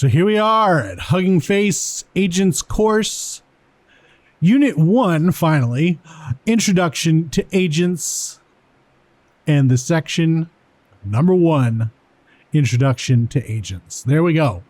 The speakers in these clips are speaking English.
So here we are at Hugging Face Agents course, Unit 1, finally, Introduction to Agents, and the section number 1, Introduction to Agents. There we go.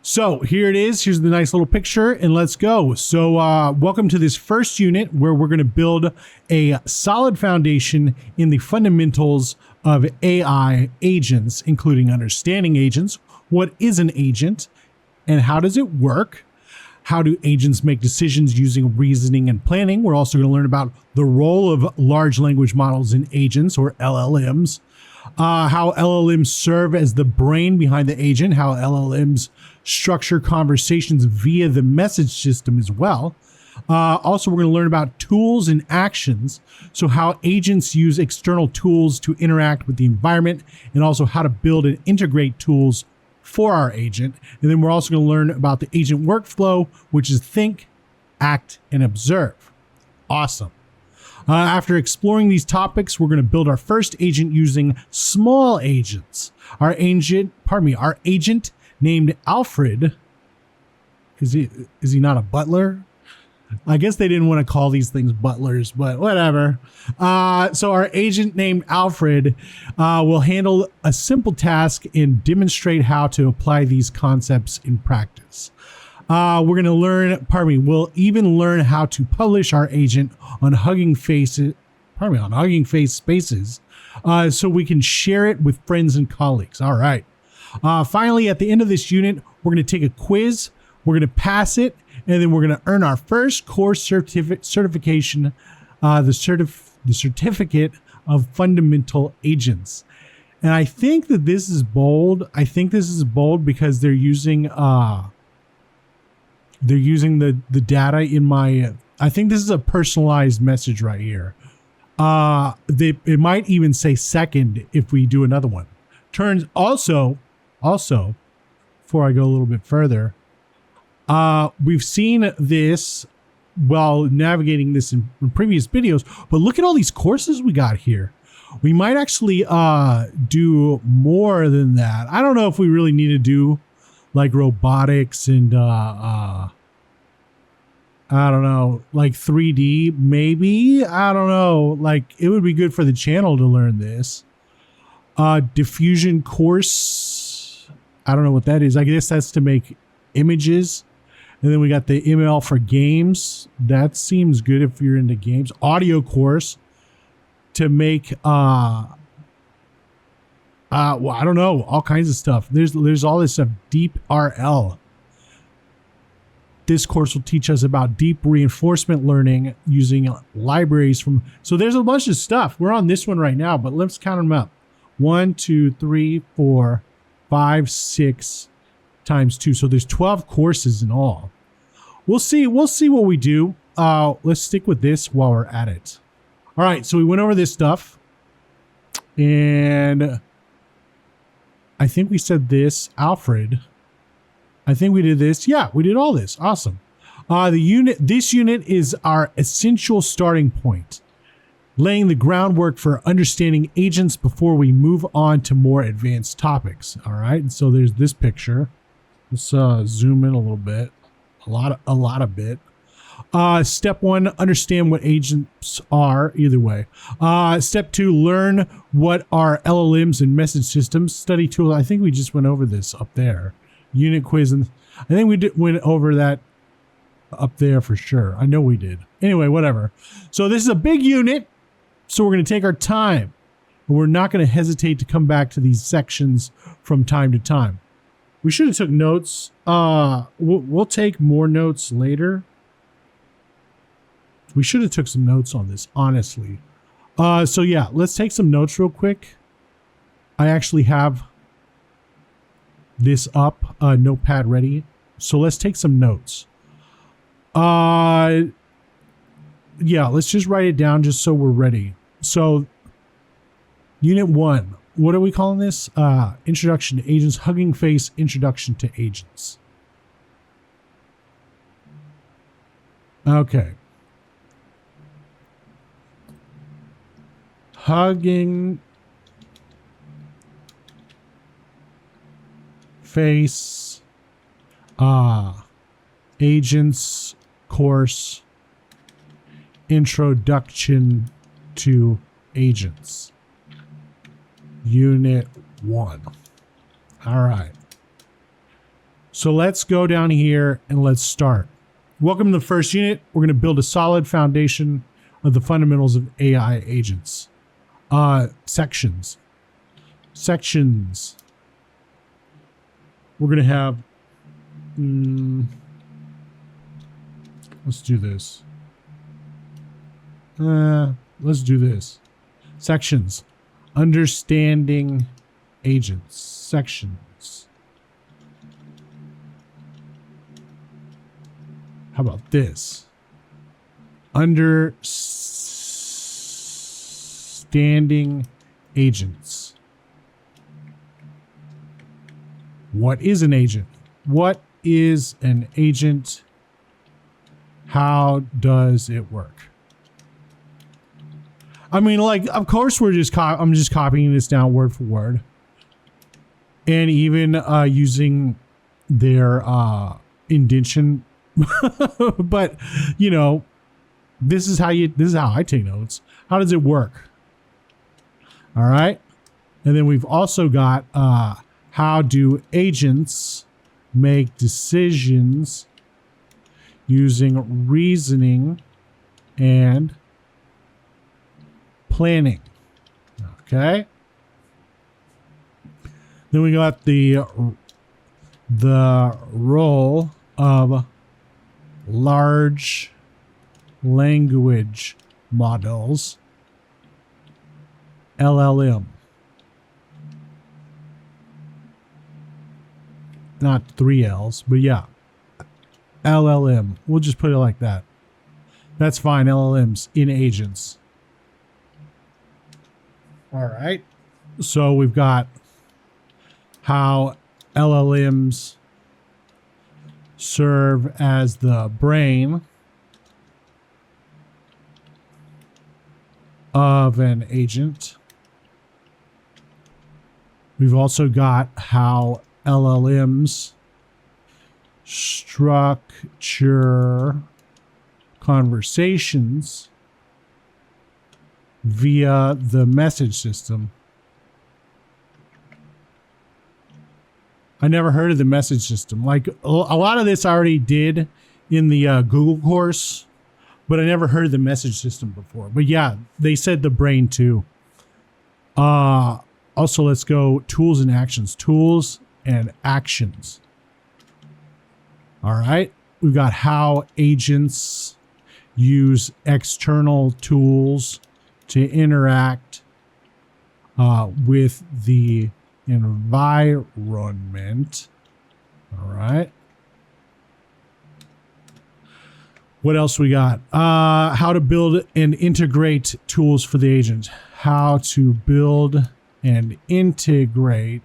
So here it is. Here's the nice little picture, and let's go. So welcome to this first unit where we're going to build a solid foundation in the fundamentals of AI agents, including understanding agents. What is an agent and how does it work? How do agents make decisions using reasoning and planning? We're also going to learn about the role of large language models in agents, or LLMs, how LLMs serve as the brain behind the agent, how LLMs structure conversations via the message system as well. Also, we're going to learn about tools and actions. So how agents use external tools to interact with the environment, and also how to build and integrate tools for our agent. And then we're also going to learn about the agent workflow, which is think, act, and observe. Awesome. After exploring these topics, we're going to build our first agent using small agents. Our agent named Alfred. Is he not a butler? I guess they didn't want to call these things butlers, but whatever. So our agent named Alfred will handle a simple task and demonstrate how to apply these concepts in practice. We're going to learn, we'll even learn how to publish our agent on Hugging Face Spaces, so we can share it with friends and colleagues. All right. Finally, at the end of this unit, we're going to take a quiz. We're going to pass it, and then we're going to earn our first course certification, the certificate of fundamental agents. And I think that this is bold. I think this is bold because they're using the data in my. I think this is a personalized message right here. It might even say second if we do another one. Turns also, before I go a little bit further. We've seen this while navigating this in previous videos, but look at all these courses we got here. We might actually do more than that. I don't know if we really need to do like robotics and I don't know, like 3D maybe. I don't know. Like it would be good for the channel to learn this. Diffusion course. I don't know what that is. I guess that's to make images. And then we got the ML for games. That seems good if you're into games. Audio course to make well, I don't know, all kinds of stuff. There's all this stuff. Deep RL. This course will teach us about deep reinforcement learning using libraries from. So there's a bunch of stuff. We're on this one right now, but let's count them up. 1, 2, 3, 4, 5, 6 times 2. So there's 12 courses in all. We'll see what we do. Let's stick with this while we're at it. All right, so we went over this stuff, and I think we said this, Alfred. I think we did this. Yeah, we did all this. Awesome. This unit is our essential starting point, laying the groundwork for understanding agents before we move on to more advanced topics. All right, so there's this picture. Let's zoom in a little bit. A lot of bit. Step 1, understand what agents are, either way. Step 2, learn what are LLMs and message systems. Study tools. I think we just went over this up there. Unit quiz. And I think we went over that up there for sure. I know we did. Anyway, whatever. So this is a big unit. So we're going to take our time. And we're not going to hesitate to come back to these sections from time to time. We should have took notes. We'll take more notes later. We should have took some notes on this, honestly. So yeah, let's take some notes real quick. I actually have this up, notepad ready. So let's take some notes. Yeah, let's just write it down just so we're ready. So Unit 1. What are we calling this? Introduction to Agents, Hugging Face, Introduction to Agents. Okay. Hugging Face Agents course, Introduction to Agents, Unit 1. All right. So let's go down here and let's start. Welcome to the first unit. We're going to build a solid foundation of the fundamentals of AI agents. Sections. We're going to have, let's do this. Let's do this. Sections. Understanding agents. Sections. How about this? Understanding agents. What is an agent? What is an agent? How does it work? I mean, like, of course, I'm just copying this down word for word, and even using their indentation. But you know, this is how I take notes. How does it work? All right, and then we've also got how do agents make decisions using reasoning and planning. Okay. Then we got the role of large language models, LLM. Not 3 L's, but yeah. LLM. We'll just put it like that. That's fine. LLMs in agents. All right. So we've got how LLMs serve as the brain of an agent. We've also got how LLMs structure conversations via the message system. I never heard of the message system. Like a lot of this I already did in the Google course, but I never heard of the message system before. But yeah, they said the brain too. Also, let's go tools and actions. Tools and actions. All right. We've got how agents use external tools to interact with the environment. All right. What else we got? How to build and integrate tools for the agent. How to build and integrate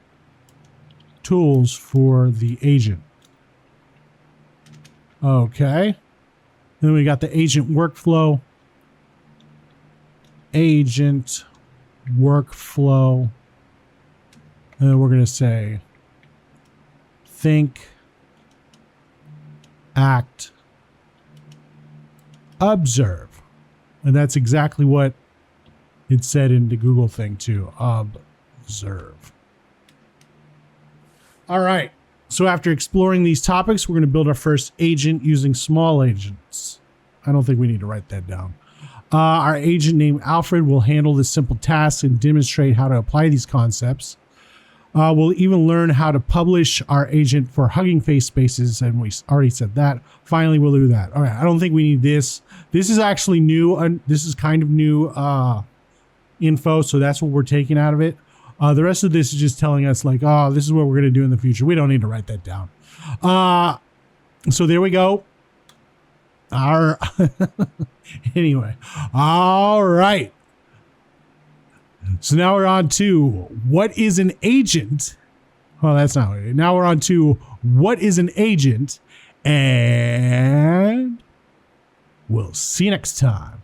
tools for the agent. Okay. Then we got the agent workflow. Agent workflow. And then we're going to say think, act, observe. And that's exactly what it said in the Google thing too. Observe. All right. So after exploring these topics, we're going to build our first agent using small agents. I don't think we need to write that down. Our agent named Alfred will handle this simple task and demonstrate how to apply these concepts. We'll even learn how to publish our agent for Hugging Face spaces, and we already said that. Finally, we'll do that. All right, I don't think we need this. This is actually new. This is kind of new info, so that's what we're taking out of it. The rest of this is just telling us like, oh, this is what we're going to do in the future. We don't need to write that down. So there we go. Anyway, all right. So now we're on to what is an agent? Well, that's not what it is. Now we're on to what is an agent, and we'll see you next time.